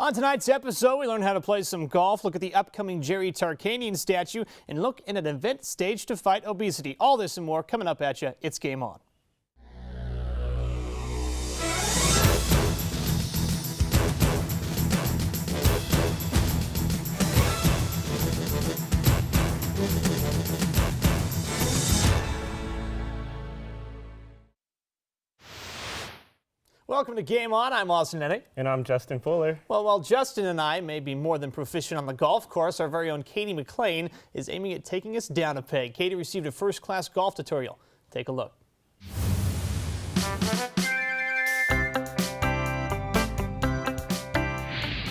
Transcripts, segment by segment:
On tonight's episode, we learn how to play some golf, look at the upcoming Jerry Tarkanian statue, and look at an event staged to fight obesity. All this and more coming up at you. It's Game On. Welcome to Game On. I'm Austin Ennick. And I'm Justin Fuller. Well, while Justin and I may be more than proficient on the golf course, our very own Katie McLean is aiming at taking us down a peg. Katie received a first-class golf tutorial. Take a look.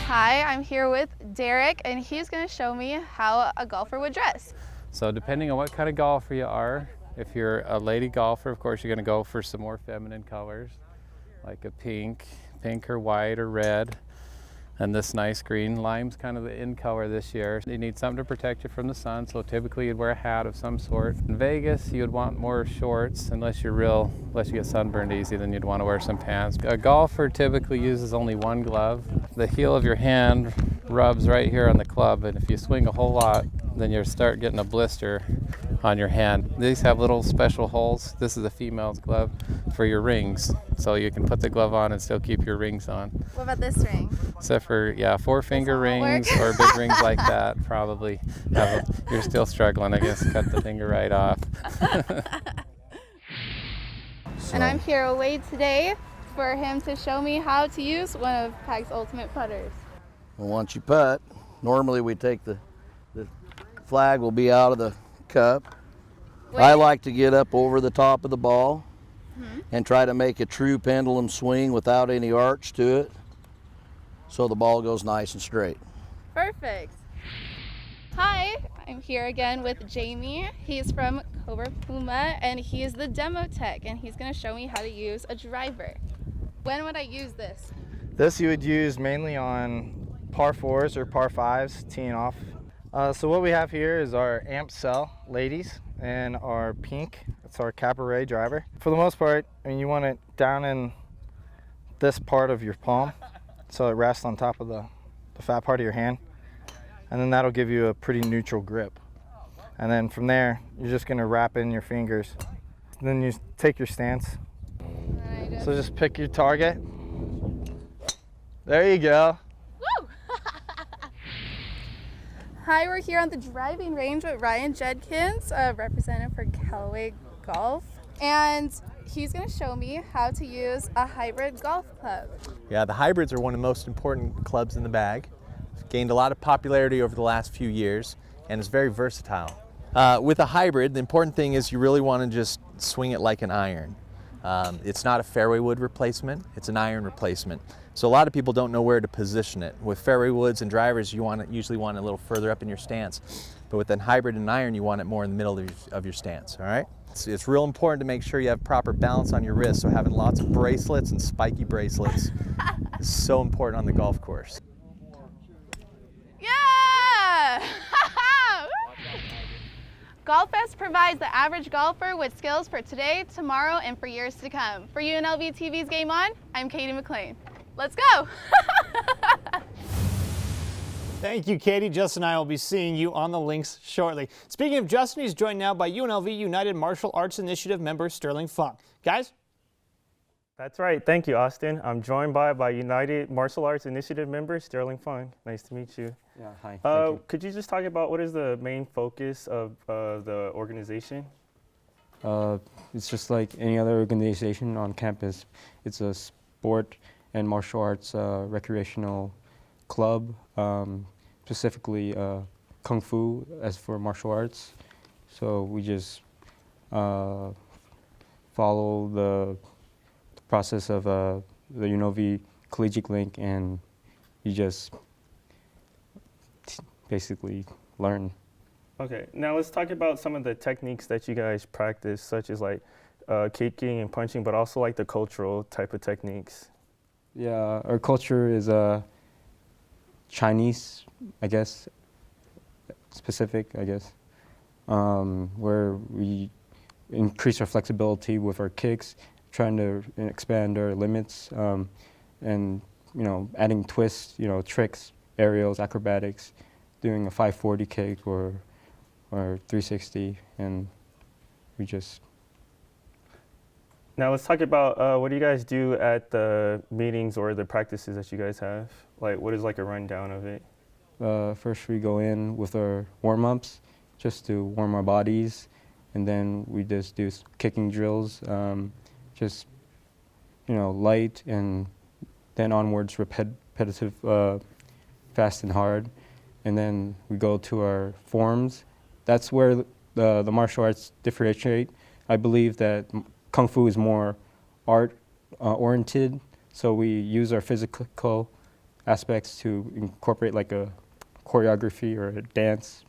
Hi, I'm here with Derek, and he's going to show me how a golfer would dress. So depending on what kind of golfer you are, if you're a lady golfer, of course you're going to go for some more feminine colors, like a pink or white or red, and this nice green. Lime's kind of the in color this year. You need something to protect you from the sun, so typically you'd wear a hat of some sort. In Vegas, you'd want more shorts, unless you get sunburned easy, then you'd want to wear some pants. A golfer typically uses only one glove. The heel of your hand rubs right here on the club, and if you swing a whole lot, then you'll start getting a blister on your hand. These have little special holes. This is a female's glove for your rings, so you can put the glove on and still keep your rings on. What about this ring? Except for, yeah, 4-finger rings or big rings like that, probably. You're still struggling, I guess. Cut the finger right off. And I'm here away today for him to show me how to use one of Pag's ultimate putters. Well, once you putt, normally we take the flag will be out of the cup. I like to get up over the top of the ball and try to make a true pendulum swing without any arch to it, so the ball goes nice and straight. Perfect. Hi, I'm here again with Jamie. He's from Cobra Puma, and he is the demo tech, and he's going to show me how to use a driver. When would I use this? This you would use mainly on par 4s or par 5s, teeing off. So what we have here is our Amp Cell ladies and our pink. It's our Cabaret driver. For the most part, I mean, you want it down in this part of your palm, so it rests on top of the fat part of your hand, and then that'll give you a pretty neutral grip. And then from there, you're just gonna wrap in your fingers. Then you take your stance. So just pick your target. There you go. Woo! Hi, we're here on the driving range with Ryan Jedkins, a representative for Callaway Golf, and he's going to show me how to use a hybrid golf club. Yeah, the hybrids are one of the most important clubs in the bag. It's gained a lot of popularity over the last few years, and it's very versatile. With a hybrid, the important thing is you really want to just swing it like an iron. It's not a fairway wood replacement, it's an iron replacement. So a lot of people don't know where to position it. With fairway woods and drivers, you usually want it a little further up in your stance. But with a hybrid and iron, you want it more in the middle of your stance, all right? It's real important to make sure you have proper balance on your wrist, so having lots of bracelets and spiky bracelets is so important on the golf course. Yeah! GolfFest provides the average golfer with skills for today, tomorrow, and for years to come. For UNLV TV's Game On, I'm Katie McLean. Let's go! Thank you, Katie. Justin and I will be seeing you on the links shortly. Speaking of Justin, he's joined now by UNLV United Martial Arts Initiative member Sterling Funk. Guys? That's right. Thank you, Austin. I'm joined by United Martial Arts Initiative member Sterling Funk. Nice to meet you. Yeah, hi. Thank you. Could you just talk about what is the main focus of the organization? It's just like any other organization on campus. It's a sport and martial arts recreational club, specifically Kung Fu as for martial arts. So we just follow the process of the UNLV Collegiate Link, and you just basically learn. Okay, now let's talk about some of the techniques that you guys practice, such as like kicking and punching, but also like the cultural type of techniques. Yeah, our culture is Chinese, I guess, specific, I guess, where we increase our flexibility with our kicks, trying to expand our limits, and adding twists, tricks, aerials, acrobatics, doing a 540 kick or 360, and we just. Now let's talk about what do you guys do at the meetings or the practices that you guys have? Like, what is like a rundown of it? First we go in with our warm-ups just to warm our bodies, and then we just do kicking drills, just light, and then onwards repetitive, fast and hard, and then we go to our forms. That's where the martial arts differentiate. I believe that Kung Fu is more art oriented, so we use our physical aspects to incorporate like a choreography or a dance.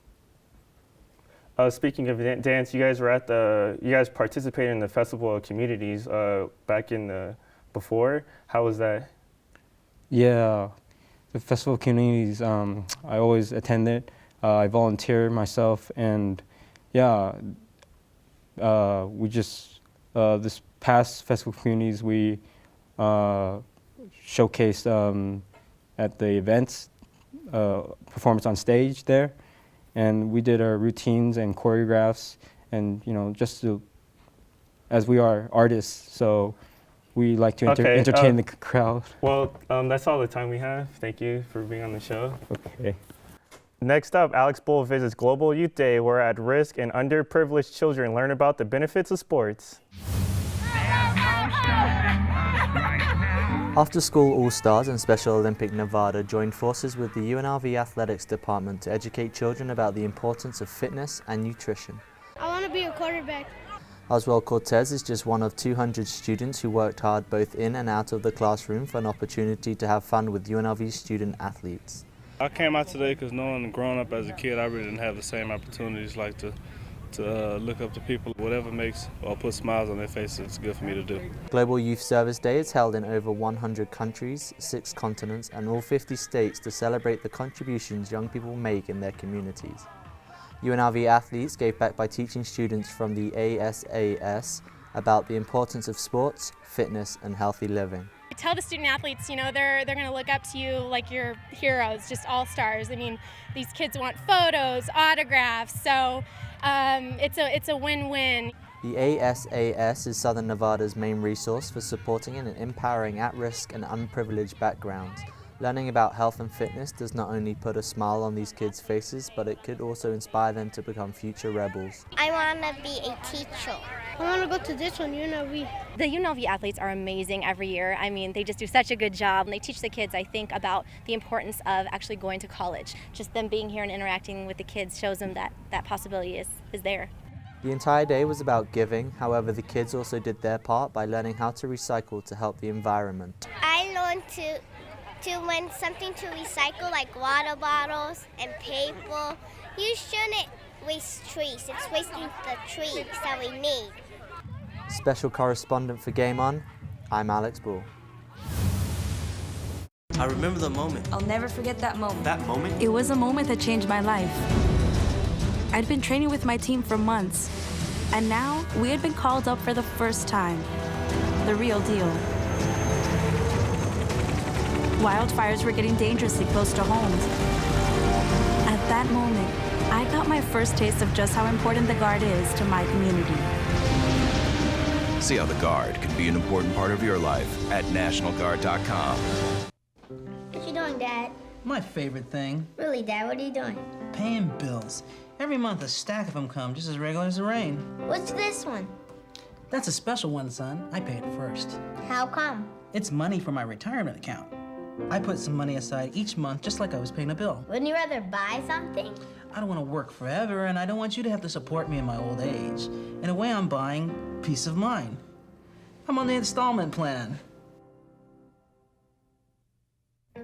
Speaking of dance, you guys participated in the Festival of Communities back in before. How was that? Yeah, the Festival of Communities, I always attend it. I volunteer myself, and yeah, we just, this past Festival of Communities, we showcased at the events, performance on stage there, and we did our routines and choreographs, and just to, as we are artists, so we like to entertain the crowd. Well, that's all the time we have. Thank you for being on the show. Okay. Next up, Alex Bull visits Global Youth Day, where at-risk and underprivileged children learn about the benefits of sports. After-school All-Stars and Special Olympic Nevada joined forces with the UNLV Athletics Department to educate children about the importance of fitness and nutrition. I want to be a quarterback. Oswald Cortez is just one of 200 students who worked hard both in and out of the classroom for an opportunity to have fun with UNLV student athletes. I came out today because knowing growing up as a kid, I really didn't have the same opportunities like to look up to people. Whatever makes or puts smiles on their faces, it's good for me to do. Global Youth Service Day is held in over 100 countries, 6 continents, and all 50 states to celebrate the contributions young people make in their communities. UNLV athletes gave back by teaching students from the ASAS about the importance of sports, fitness, and healthy living. Tell the student athletes, they're going to look up to you like you're heroes, just all-stars. I mean, these kids want photos, autographs, so it's a win-win. The ASAS is Southern Nevada's main resource for supporting and empowering at-risk and unprivileged backgrounds. Learning about health and fitness does not only put a smile on these kids' faces, but it could also inspire them to become future rebels. I want to be a teacher. I want to go to this one, UNLV. The UNLV athletes are amazing every year. I mean, they just do such a good job, and they teach the kids, I think, about the importance of actually going to college. Just them being here and interacting with the kids shows them that that possibility is there. The entire day was about giving. However, the kids also did their part by learning how to recycle to help the environment. I learned to when something to recycle, like water bottles and paper. You shouldn't waste trees. It's wasting the trees that we need. Special correspondent for Game On, I'm Alex Bull. I remember the moment. I'll never forget that moment. That moment? It was a moment that changed my life. I'd been training with my team for months, and now we had been called up for the first time. The real deal. Wildfires were getting dangerously close to homes. At that moment, I got my first taste of just how important the Guard is to my community. See how the Guard can be an important part of your life at NationalGuard.com. What you doing, Dad? My favorite thing. Really, Dad? What are you doing? Paying bills. Every month a stack of them come, just as regular as the rain. What's this one? That's a special one, son. I pay it first. How come? It's money for my retirement account. I put some money aside each month just like I was paying a bill. Wouldn't you rather buy something? I don't want to work forever, and I don't want you to have to support me in my old age. In a way, I'm buying peace of mind. I'm on the installment plan.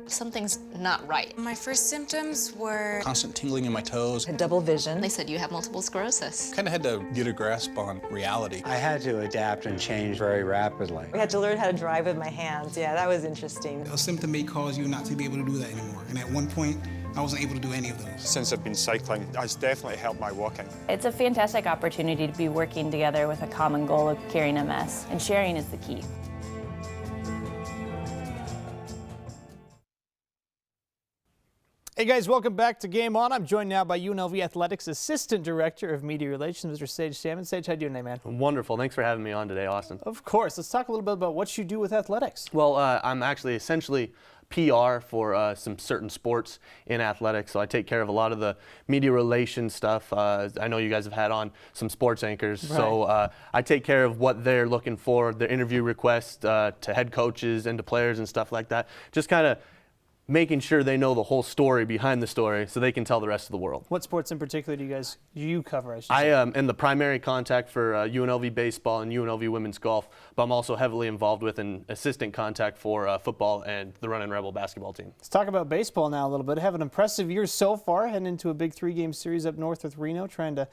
Something's not right. My first symptoms were constant tingling in my toes. Double vision. They said you have multiple sclerosis. Kind of had to get a grasp on reality. I had to adapt and change very rapidly. We had to learn how to drive with my hands. Yeah, that was interesting. A symptom may cause you not to be able to do that anymore. And at one point, I wasn't able to do any of those. Since I've been cycling, it's definitely helped my walking. It's a fantastic opportunity to be working together with a common goal of curing MS, and sharing is the key. Hey guys, welcome back to Game On. I'm joined now by UNLV Athletics Assistant Director of Media Relations, Mr. Sage Salmon. Sage, how you doing today, man? Wonderful. Thanks for having me on today, Austin. Of course. Let's talk a little bit about what you do with athletics. Well, I'm actually essentially PR for some certain sports in athletics, so I take care of a lot of the media relations stuff. I know you guys have had on some sports anchors, Right. so I take care of what they're looking for, their interview requests to head coaches and to players and stuff like that. Just kind of making sure they know the whole story behind the story so they can tell the rest of the world. What sports in particular do you cover? I should I say? am the primary contact for UNLV baseball and UNLV women's golf, but I'm also heavily involved with an assistant contact for football and the Runnin' Rebel basketball team. Let's talk about baseball now a little bit. Have an impressive year so far, heading into a big 3-game series up north with Reno, trying to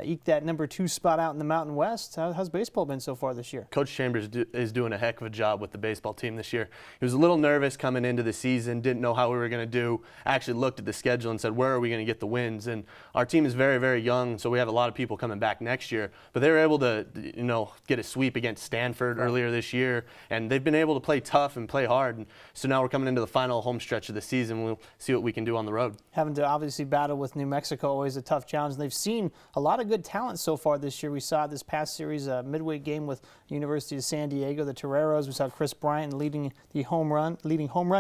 eke that #2 spot out in the Mountain West. How's baseball been so far this year? Coach Chambers is doing a heck of a job with the baseball team this year. He was a little nervous coming into the season, didn't know how we were going to do. Actually looked at the schedule and said, where are we going to get the wins? And our team is very, very young, so we have a lot of people coming back next year. But they were able to, get a sweep against Stanford earlier this year, and they've been able to play tough and play hard. And so now we're coming into the final home stretch of the season. We'll see what we can do on the road. Having to obviously battle with New Mexico, always a tough challenge. And they've seen a lot of good talent so far this year. We saw this past series a midweek game with University of San Diego, the Toreros. We saw Chris Bryant leading home run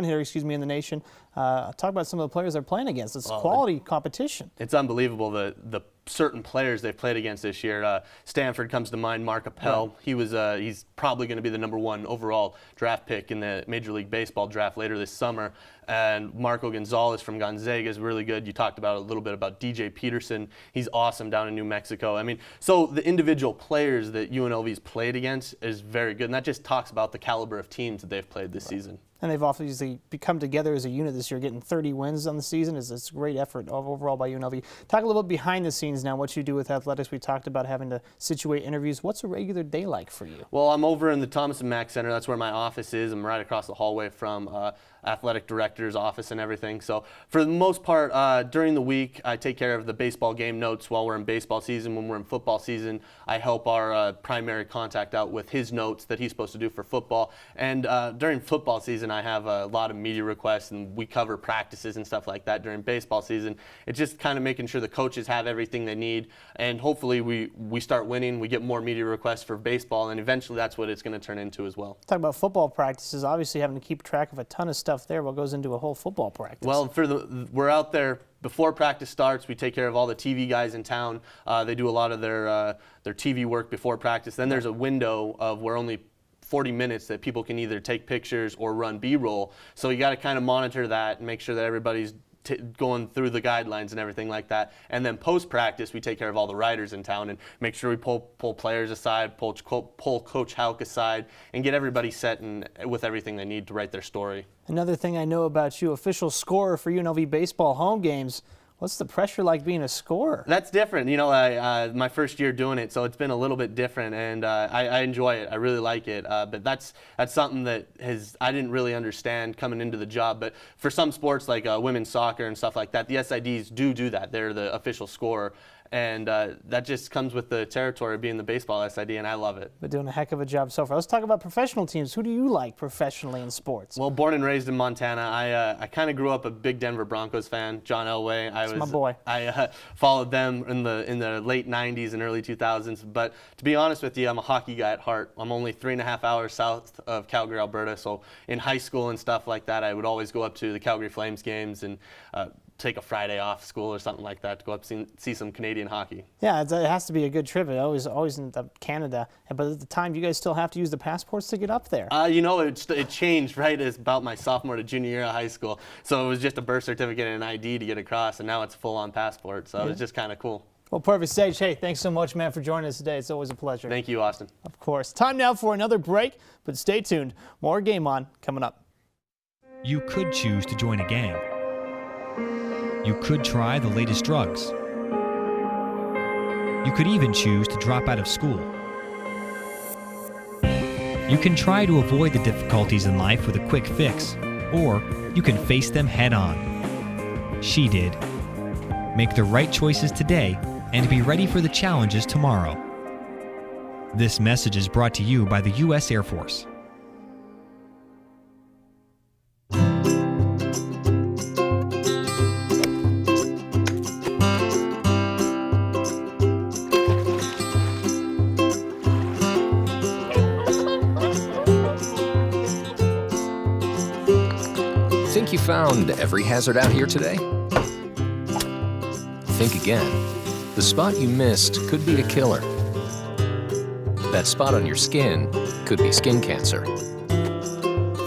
hitter, in the nation. Talk about some of the players they're playing against. It's quality competition. It's unbelievable the certain players they've played against this year. Stanford comes to mind. Mark Appel. Right. He's probably going to be the #1 overall draft pick in the Major League Baseball draft later this summer. And Marco Gonzalez from Gonzaga is really good. You talked about a little bit about DJ Peterson. He's awesome down in New Mexico. I mean, so the individual players that UNLV's played against is very good, and that just talks about the caliber of teams that they've played this season. And they've obviously come together as a unit this year, getting 30 wins on the season. It's a great effort overall by UNLV. Talk a little bit behind the scenes now, what you do with athletics. We talked about having to situate interviews. What's a regular day like for you? Well, I'm over in the Thomas & Mack Center. That's where my office is. I'm right across the hallway from athletic director's office and everything. So for the most part, during the week, I take care of the baseball game notes while we're in baseball season. When we're in football season, I help our primary contact out with his notes that he's supposed to do for football. And during football season, I have a lot of media requests, and we cover practices and stuff like that. During baseball season, it's just kind of making sure the coaches have everything they need, and hopefully we start winning, we get more media requests for baseball, and eventually that's what it's going to turn into as well. Talk about football practices, obviously having to keep track of a ton of stuff there. What goes into a whole football practice? Well, we're out there before practice starts. We take care of all the TV guys in town. They do a lot of their TV work before practice. Then there's a window of where only 40 minutes that people can either take pictures or run B-roll. So you got to kind of monitor that and make sure that everybody's going through the guidelines and everything like that. And then post-practice, we take care of all the writers in town and make sure we pull players aside, pull Coach Houck aside, and get everybody set and with everything they need to write their story. Another thing I know about you, official scorer for UNLV baseball home games. What's the pressure like being a scorer? That's different. My first year doing it, so it's been a little bit different, and I enjoy it. I really like it. But that's something that I didn't really understand coming into the job. But for some sports like women's soccer and stuff like that, the SIDs do that. They're the official scorer. And that just comes with the territory of being the baseball SID, and I love it. But doing a heck of a job so far. Let's talk about professional teams. Who do you like professionally in sports? Well, born and raised in Montana, I kind of grew up a big Denver Broncos fan. John Elway. That's my boy. I followed them in the late 90s and early 2000s. But to be honest with you, I'm a hockey guy at heart. I'm only 3.5 hours south of Calgary, Alberta. So in high school and stuff like that, I would always go up to the Calgary Flames games and take a Friday off school or something like that to go up and see some Canadian hockey. Yeah, it has to be a good trip. It always in Canada. But at the time, you guys still have to use the passports to get up there. It changed, right? It's about my sophomore to junior year of high school. So it was just a birth certificate and an ID to get across, and now it's a full-on passport. So it's just kind of cool. Well, perfect. Sage, hey, thanks so much, man, for joining us today. It's always a pleasure. Thank you, Austin. Of course. Time now for another break, but stay tuned. More Game On coming up. You could choose to join a gang. You could try the latest drugs. You could even choose to drop out of school. You can try to avoid the difficulties in life with a quick fix, or you can face them head on. She did. Make the right choices today and be ready for the challenges tomorrow. This message is brought to you by the U.S. Air Force. found every hazard out here today? Think again. The spot you missed could be a killer. That spot on your skin could be skin cancer.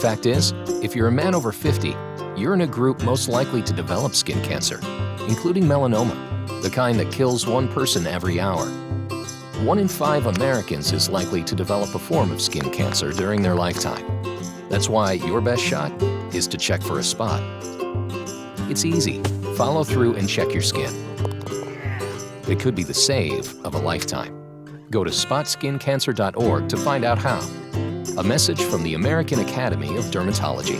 Fact is, if you're a man over 50, you're in a group most likely to develop skin cancer, including melanoma, the kind that kills one person every hour. 1 in 5 Americans is likely to develop a form of skin cancer during their lifetime. That's why your best shot is to check for a spot. It's easy. Follow through and check your skin. It could be the save of a lifetime. Go to spotskincancer.org to find out how. A message from the American Academy of Dermatology.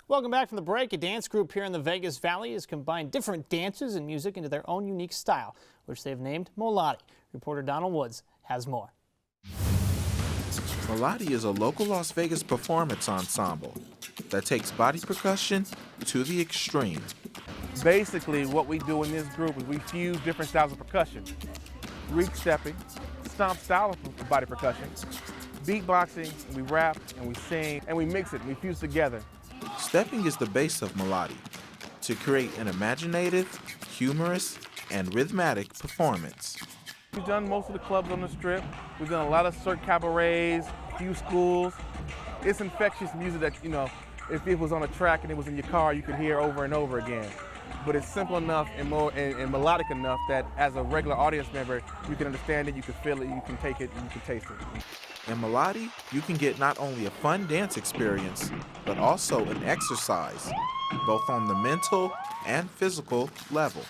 Welcome back from the break. A dance group here in the Vegas Valley has combined different dances and music into their own unique style, which they've named Molati. Reporter Donald Woods has more. Molati is a local Las Vegas performance ensemble that takes body percussion to the extreme. Basically, what we do in this group is we fuse different styles of percussion. Greek stepping, stomp style of body percussion, beatboxing, and we rap and we sing and we mix it and we fuse together. Stepping is the base of Molati to create an imaginative, humorous, and rhythmic performance. We've done most of the clubs on the Strip. We've done a lot of cirque cabarets, a few schools. It's infectious music that, you know, if it was on a track and it was in your car, you could hear over and over again. But it's simple enough and melodic enough that as a regular audience member, you can understand it, you can feel it, you can take it, and you can taste it. In Molati, you can get not only a fun dance experience, but also an exercise, both on the mental and physical level.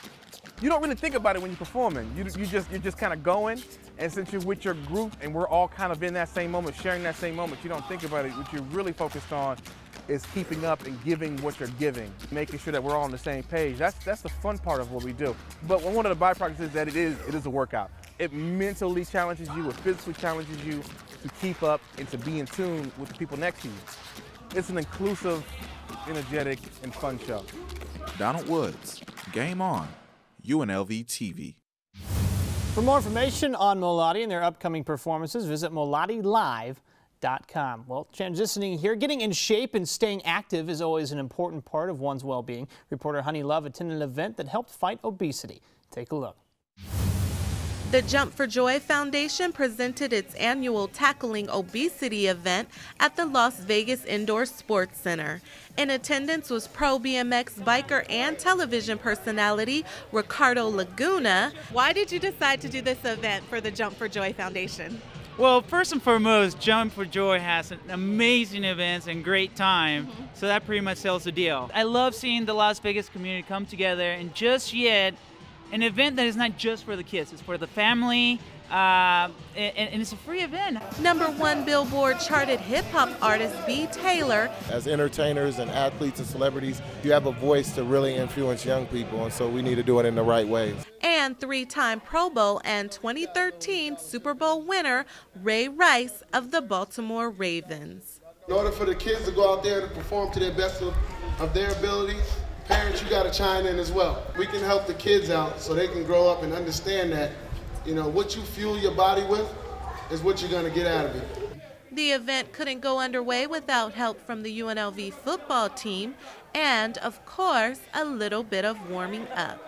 You don't really think about it when you're performing. You're just kind of going, and since you're with your group and we're all kind of in that same moment, sharing that same moment, you don't think about it. What you're really focused on is keeping up and giving what you're giving, making sure that we're all on the same page. That's the fun part of what we do. But one of the byproducts is that it is a workout. It mentally challenges you, it physically challenges you to keep up and to be in tune with the people next to you. It's an inclusive, energetic, and fun show. Donald Woods, Game On, UNLV TV. For more information on Molati and their upcoming performances, visit MolatiLive.com. Well, transitioning here, getting in shape and staying active is always an important part of one's well-being. Reporter Honey Love attended an event that helped fight obesity. Take a look. The Jump for Joy Foundation presented its annual Tackling Obesity event at the Las Vegas Indoor Sports Center. In attendance was pro BMX biker and television personality Ricardo Laguna. Why did you decide to do this event for the Jump for Joy Foundation? Well, first and foremost, Jump for Joy has an amazing events and great time, so that pretty much sells the deal. I love seeing the Las Vegas community come together and just yet an event that is not just for the kids, it's for the family, and it's a free event. #1 Billboard charted hip-hop artist B. Taylor. As entertainers and athletes and celebrities, you have a voice to really influence young people, and so we need to do it in the right ways. And 3-time Pro Bowl and 2013 Super Bowl winner Ray Rice of the Baltimore Ravens. In order for the kids to go out there to perform to their best of their ability, parents, you got to chime in as well. We can help the kids out so they can grow up and understand that, you know, what you fuel your body with is what you're going to get out of it. The event couldn't go underway without help from the UNLV football team and, of course, a little bit of warming up.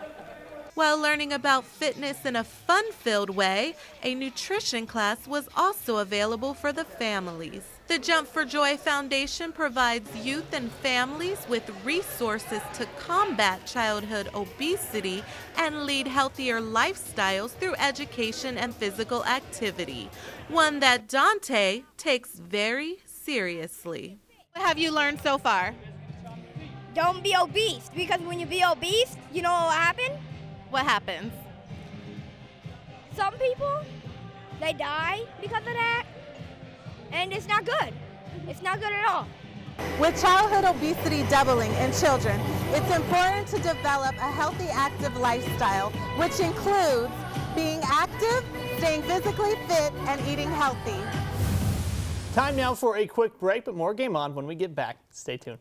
While learning about fitness in a fun-filled way, a nutrition class was also available for the families. The Jump for Joy Foundation provides youth and families with resources to combat childhood obesity and lead healthier lifestyles through education and physical activity, one that Dante takes very seriously. What have you learned so far? Don't be obese, because when you be obese, you know what will happen? What happens? Some people, they die because of that, and it's not good. It's not good at all. With childhood obesity doubling in children, it's important to develop a healthy, active lifestyle, which includes being active, staying physically fit, and eating healthy. Time now for a quick break, but more Game On when we get back. Stay tuned.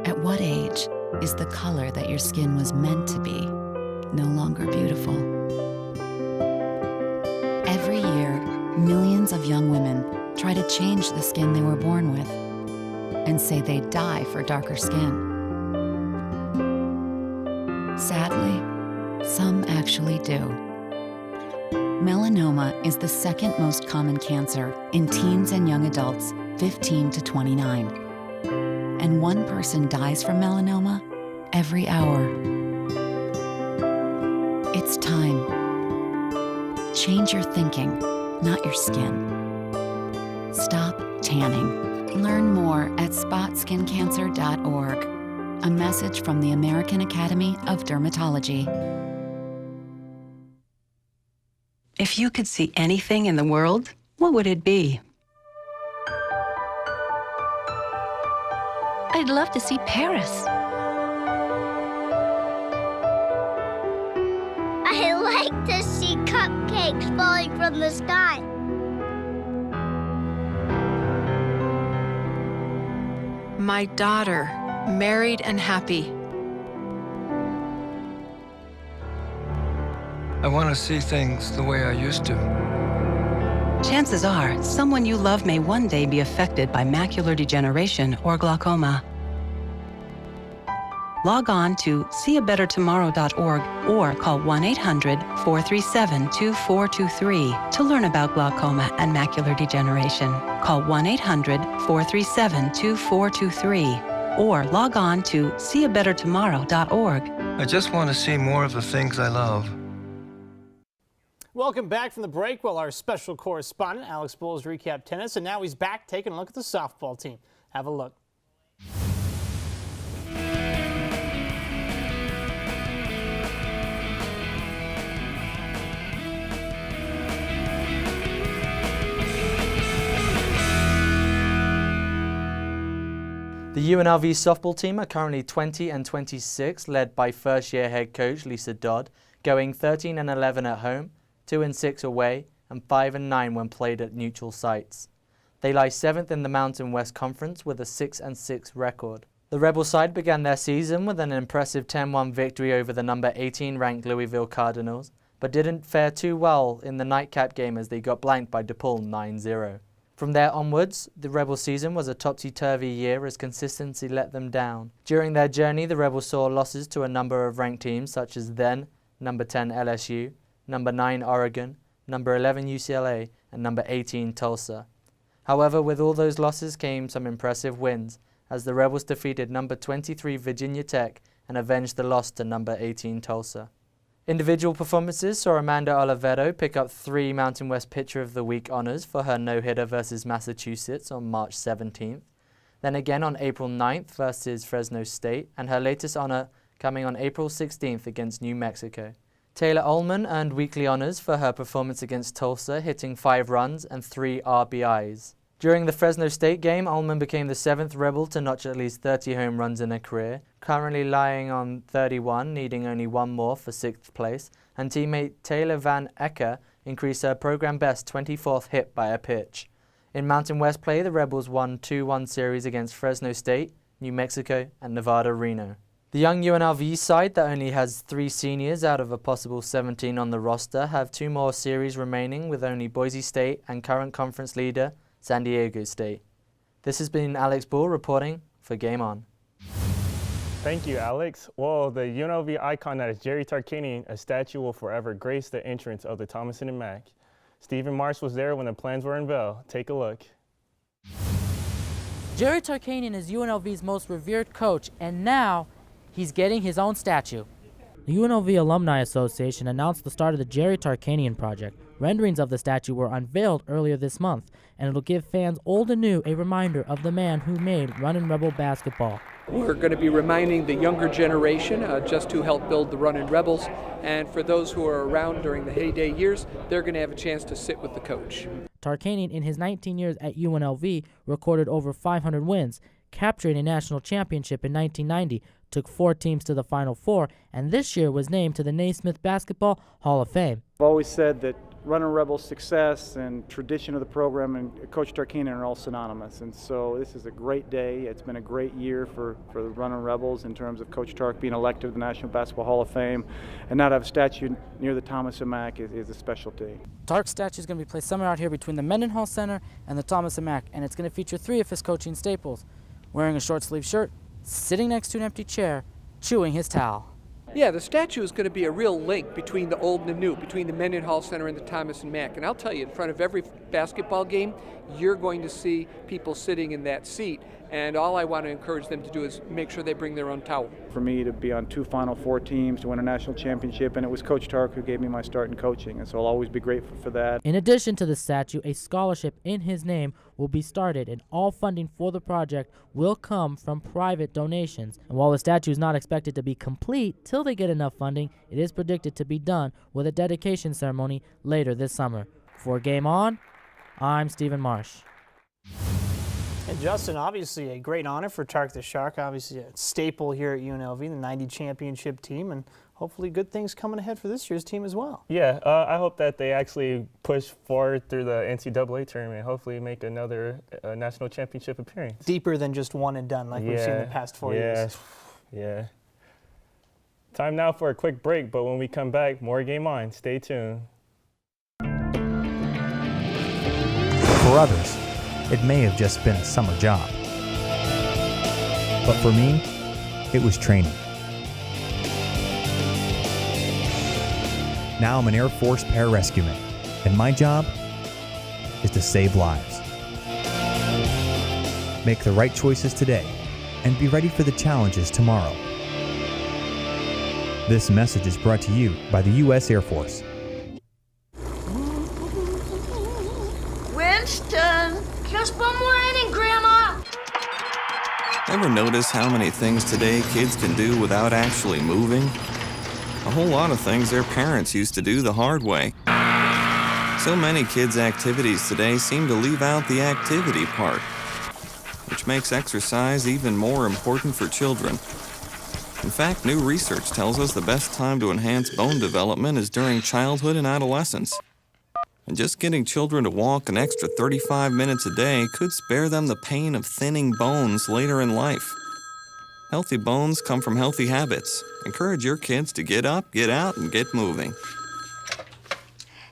At what age is the color that your skin was meant to be no longer beautiful? Millions of young women try to change the skin they were born with and say they'd die for darker skin. Sadly, some actually do. Melanoma is the second most common cancer in teens and young adults 15 to 29. And one person dies from melanoma every hour. It's time. Change your thinking, not your skin. Stop tanning. Learn more at spotskincancer.org. A message from the American Academy of Dermatology. If you could see anything in the world, what would it be? I'd love to see Paris. I like to see cupcakes falling from the sky. My daughter, married and happy. I want to see things the way I used to. Chances are, someone you love may one day be affected by macular degeneration or glaucoma. Log on to seeabettertomorrow.org or call 1-800-437-2423 to learn about glaucoma and macular degeneration. Call 1-800-437-2423 or log on to seeabettertomorrow.org. I just want to see more of the things I love. Welcome back from the break. Well, our special correspondent, Alex Bowles, recapped tennis, and now he's back taking a look at the softball team. Have a look. The UNLV softball team are currently 20 and 26, led by first-year head coach Lisa Dodd, going 13 and 11 at home, 2 and 6 away, and 5 and 9 when played at neutral sites. They lie 7th in the Mountain West Conference with a 6 and 6 record. The Rebel side began their season with an impressive 10-1 victory over the number 18 ranked Louisville Cardinals, but didn't fare too well in the nightcap game as they got blanked by DePaul 9-0. From there onwards, the Rebel season was a topsy-turvy year as consistency let them down. During their journey, the Rebels saw losses to a number of ranked teams such as then number 10 LSU, number 9 Oregon, number 11 UCLA, and number 18 Tulsa. However, with all those losses came some impressive wins, as the Rebels defeated number 23 Virginia Tech and avenged the loss to number 18 Tulsa. Individual performances saw Amanda Oliveto pick up 3 Mountain West Pitcher of the Week honors for her no-hitter versus Massachusetts on March 17th, then again on April 9th versus Fresno State, and her latest honor coming on April 16th against New Mexico. Taylor Ullman earned weekly honors for her performance against Tulsa, hitting 5 runs and 3 RBIs. During the Fresno State game, Ullman became the 7th Rebel to notch at least 30 home runs in her career, currently lying on 31, needing only 1 more for 6th place, and teammate Taylor Van Ecker increased her program best 24th hit by a pitch. In Mountain West play, the Rebels won 2-1 series against Fresno State, New Mexico, and Nevada Reno. The young UNLV side that only has 3 seniors out of a possible 17 on the roster have 2 more series remaining with only Boise State and current conference leader San Diego State. This has been Alex Bull reporting for Game On. Thank you, Alex. Well, the UNLV icon that is Jerry Tarkanian, a statue will forever grace the entrance of the Thomason and Mack. Stephen Marsh was there when the plans were unveiled. Take a look. Jerry Tarkanian is UNLV's most revered coach, and now he's getting his own statue. The UNLV Alumni Association announced the start of the Jerry Tarkanian Project. Renderings of the statue were unveiled earlier this month, and it'll give fans old and new a reminder of the man who made Runnin' Rebel basketball. We're going to be reminding the younger generation just who helped build the Runnin' Rebels, and for those who are around during the heyday years, they're going to have a chance to sit with the coach. Tarkanian, in his 19 years at UNLV, recorded over 500 wins, capturing a national championship in 1990, took 4 teams to the Final Four, and this year was named to the Naismith Basketball Hall of Fame. I've always said that Running Rebels' success and tradition of the program and Coach Tarkanian are all synonymous. And so this is a great day. It's been a great year for the Running Rebels in terms of Coach Tark being elected to the National Basketball Hall of Fame. And now to have a statue near the Thomas and Mack is a special day. Tark's statue is going to be placed somewhere out here between the Mendenhall Center and the Thomas and Mack, and it's going to feature 3 of his coaching staples: wearing a short-sleeve shirt, sitting next to an empty chair, chewing his towel. Yeah, the statue is going to be a real link between the old and the new, between the Mendenhall Center and the Thomas and Mack. And I'll tell you, in front of every basketball game, you're going to see people sitting in that seat. And all I want to encourage them to do is make sure they bring their own towel. For me to be on 2 Final Four teams, to win a national championship, and it was Coach Tark who gave me my start in coaching, and so I'll always be grateful for that. In addition to the statue, a scholarship in his name will be started, and all funding for the project will come from private donations. And while the statue is not expected to be complete till they get enough funding, it is predicted to be done with a dedication ceremony later this summer. For Game On, I'm Stephen Marsh. And Justin, obviously a great honor for Tark the Shark, obviously a staple here at UNLV, the 90 championship team, and hopefully good things coming ahead for this year's team as well. Yeah, I hope that they actually push forward through the NCAA tournament, hopefully make another national championship appearance. Deeper than just one and done like we've seen the past 4 years. Yeah. Time now for a quick break, but when we come back, more Game On. Stay tuned. For others, it may have just been a summer job. But for me, it was training. Now I'm an Air Force pararescueman, and my job is to save lives. Make the right choices today and be ready for the challenges tomorrow. This message is brought to you by the U.S. Air Force. Winston, just one more inning, Grandma. Ever notice how many things today kids can do without actually moving? A whole lot of things their parents used to do the hard way. So many kids' activities today seem to leave out the activity part, which makes exercise even more important for children. In fact, new research tells us the best time to enhance bone development is during childhood and adolescence. And just getting children to walk an extra 35 minutes a day could spare them the pain of thinning bones later in life. Healthy bones come from healthy habits. Encourage your kids to get up, get out, and get moving.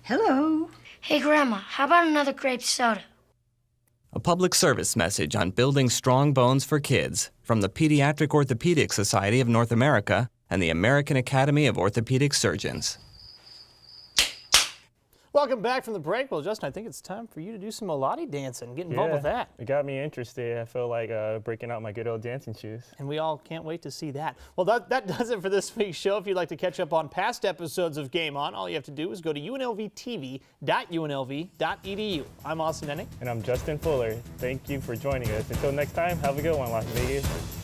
Hello. Hey, Grandma, how about another grape soda? A public service message on building strong bones for kids from the Pediatric Orthopedic Society of North America and the American Academy of Orthopedic Surgeons. Welcome back from the break. Well, Justin, I think it's time for you to do some Melody dancing. Get involved with that. It got me interested. I feel like breaking out my good old dancing shoes. And we all can't wait to see that. Well, that does it for this week's show. If you'd like to catch up on past episodes of Game On, all you have to do is go to unlvtv.unlv.edu. I'm Austin Ennick. And I'm Justin Fuller. Thank you for joining us. Until next time, have a good one, Las Vegas.